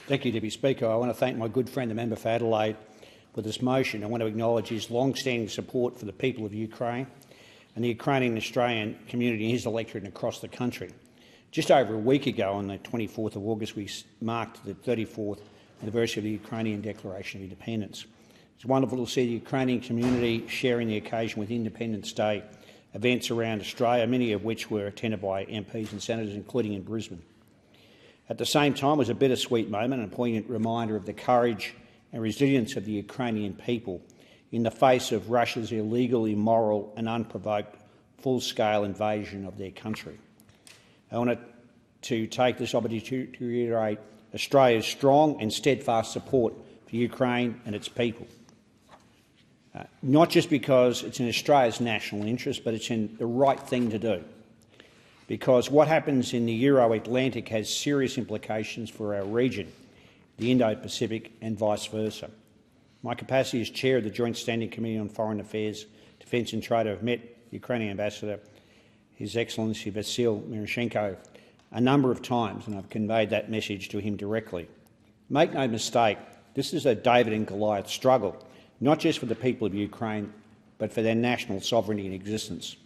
Thank you, Deputy Speaker. I want to thank my good friend, the member for Adelaide, for this motion. I want to acknowledge his long-standing support for the people of Ukraine and the Ukrainian Australian community in his electorate and across the country. Just over a week ago, on the 24th of August, we marked the 34th anniversary of the Ukrainian Declaration of Independence. It's wonderful to see the Ukrainian community sharing the occasion with Independence Day events around Australia, many of which were attended by MPs and senators, including in Brisbane. At the same time, it was a bittersweet moment and a poignant reminder of the courage and resilience of the Ukrainian people in the face of Russia's illegal, immoral and unprovoked full-scale invasion of their country. I wanted to take this opportunity to reiterate Australia's strong and steadfast support for Ukraine and its people. Not just because it's in Australia's national interest, but it's in the right thing to do. Because what happens in the Euro-Atlantic has serious implications for our region, the Indo-Pacific and vice versa. My capacity as Chair of the Joint Standing Committee on Foreign Affairs, Defence and Trade, I've met the Ukrainian Ambassador, His Excellency Vasyl Miroshchenko, a number of times, and I've conveyed that message to him directly. Make no mistake, this is a David and Goliath struggle, not just for the people of Ukraine, but for their national sovereignty and existence.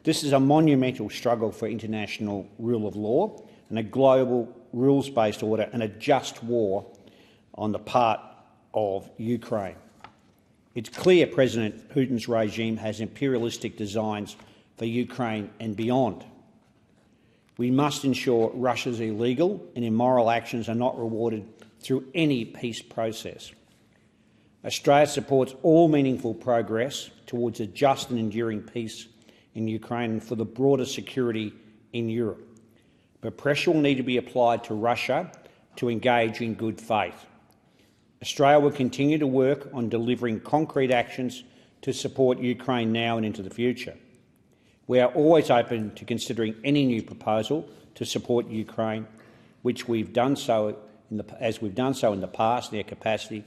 This is a monumental struggle for international rule of law and a global rules-based order and a just war on the part of Ukraine. It's clear President Putin's regime has imperialistic designs for Ukraine and beyond. We must ensure Russia's illegal and immoral actions are not rewarded through any peace process. Australia supports all meaningful progress towards a just and enduring peace in Ukraine and for the broader security in Europe. But pressure will need to be applied to Russia to engage in good faith. Australia will continue to work on delivering concrete actions to support Ukraine now and into the future. We are always open to considering any new proposal to support Ukraine, which we've done so in the past in our capacity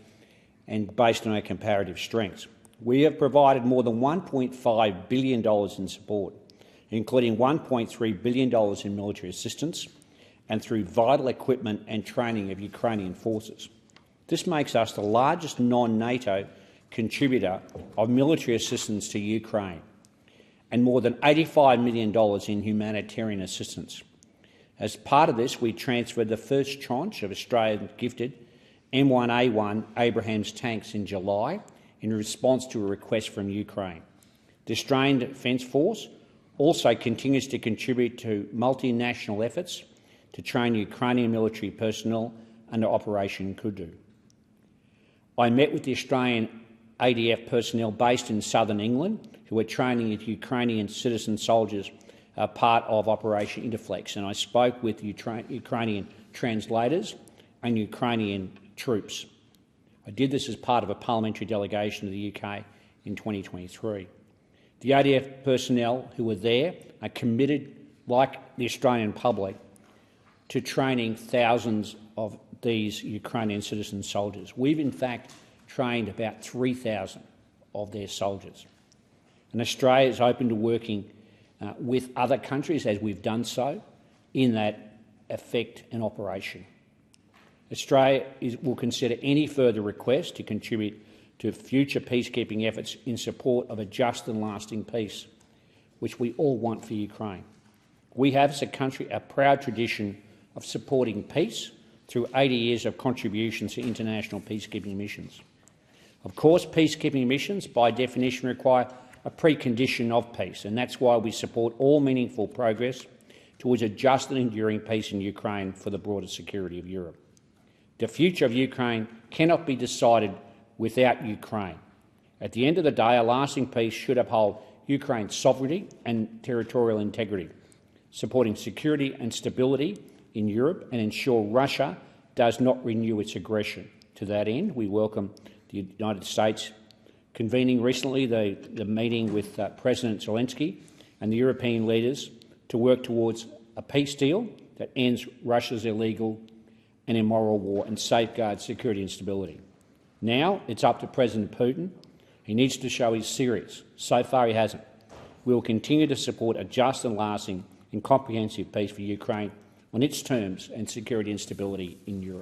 and based on our comparative strengths. We have provided more than $1.5 billion in support, including $1.3 billion in military assistance and through vital equipment and training of Ukrainian forces. This makes us the largest non-NATO contributor of military assistance to Ukraine and more than $85 million in humanitarian assistance. As part of this, we transferred the first tranche of Australian-gifted M1A1 Abrams tanks in July in response to a request from Ukraine. The Australian Defence Force also continues to contribute to multinational efforts to train Ukrainian military personnel under Operation Kudu. I met with the Australian ADF personnel based in southern England who are training Ukrainian citizen soldiers part of Operation Interflex, and I spoke with Ukrainian translators and Ukrainian troops. I did this as part of a parliamentary delegation to the UK in 2023. The ADF personnel who were there are committed, like the Australian public, to training thousands of these Ukrainian citizen soldiers. We've in fact trained about 3,000 of their soldiers. And Australia is open to working with other countries, as we've done so, in that effect and operation. Australia will consider any further request to contribute to future peacekeeping efforts in support of a just and lasting peace, which we all want for Ukraine. We have, as a country, a proud tradition of supporting peace through 80 years of contributions to international peacekeeping missions. Of course, peacekeeping missions, by definition, require a precondition of peace, and that's why we support all meaningful progress towards a just and enduring peace in Ukraine for the broader security of Europe. The future of Ukraine cannot be decided without Ukraine. At the end of the day, a lasting peace should uphold Ukraine's sovereignty and territorial integrity, supporting security and stability in Europe and ensure Russia does not renew its aggression. To that end, we welcome the United States convening recently the meeting with President Zelensky and the European leaders to work towards a peace deal that ends Russia's illegal and immoral war and safeguards security and stability. Now it's up to President Putin. He needs to show he's serious. So far he hasn't. We will continue to support a just and lasting and comprehensive peace for Ukraine on its terms and security and stability in Europe.